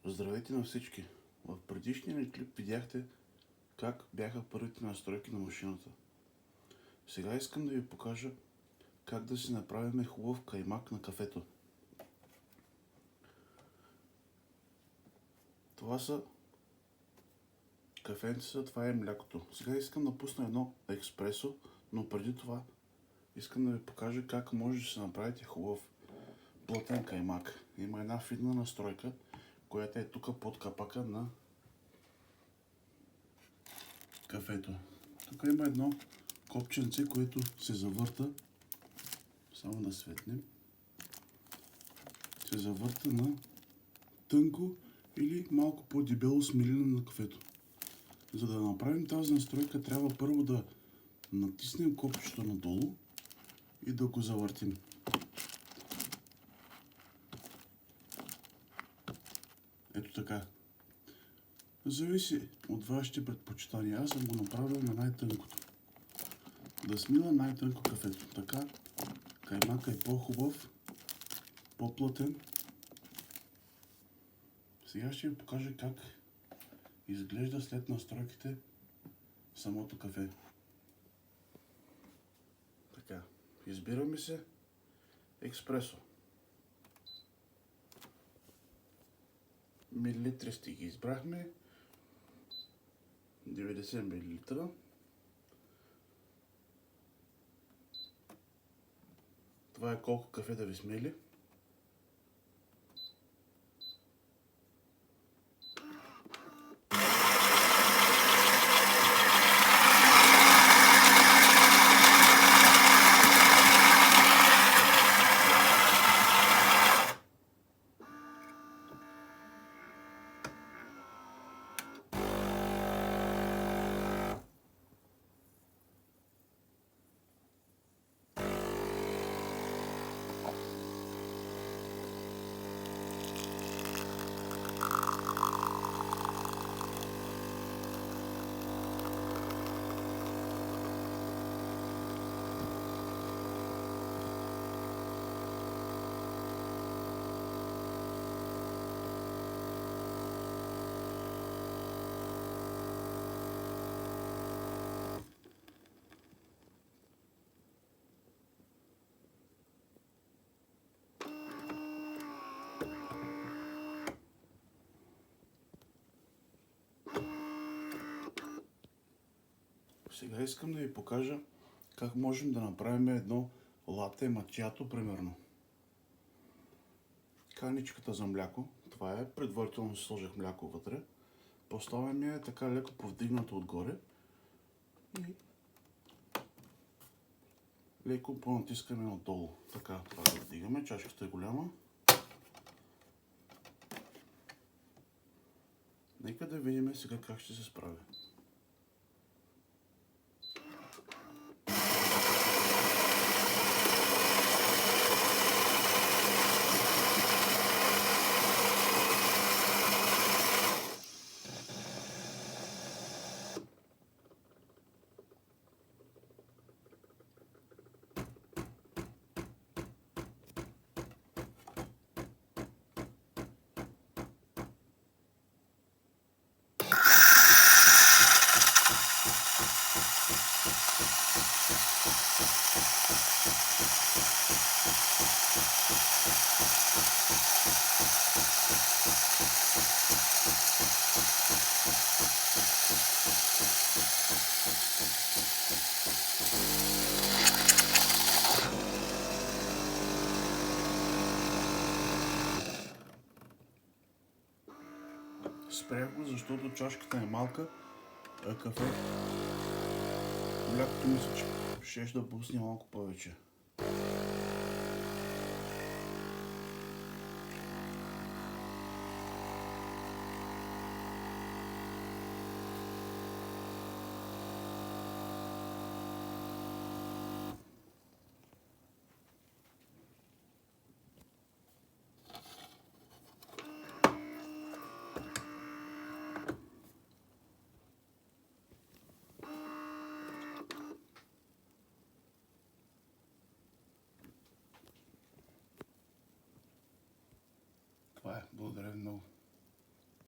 Здравейте на всички! В предишния ни клип видяхте как бяха първите настройки на машината. Сега искам да ви покажа как да си направим хубав каймак на кафето. Това са кафенца, това е млякото. Сега искам да пусна едно експресо, но преди това искам да ви покажа как може да си направите хубав плътен каймак. Има една финна настройка, която е тук под капака на кафето. Тук има едно копченце, което се завърта, само да светнем, се завърта на тънко или малко по-дебело смилено на кафето. За да направим тази настройка, трябва първо да натиснем копчето надолу и да го завъртим. Ето така. Зависи от вашите предпочитания. Аз съм го направил на най-тънкото. Да смила най-тънко кафето. Така каймака е по-хубав, по-плътен. Сега ще ви покажа как изглежда след настройките самото кафе. Така, избираме се експресо. Милилитри сте ги избрахме. 90 мл. Това е колко кафе да ви смели. Сега искам да ви покажа как можем да направим едно лате мачято, примерно. Каничката за мляко, това е, предварително си сложих мляко вътре. Поставям я така леко повдигната отгоре и леко понатискаме отдолу. Така, това да вдигаме, чашката е голяма. Нека да видим сега как ще се справя. Спрях го, защото чашката е малка, а кафе млякото мисля, че ще да пусне малко повече. Това е. Благодаря много.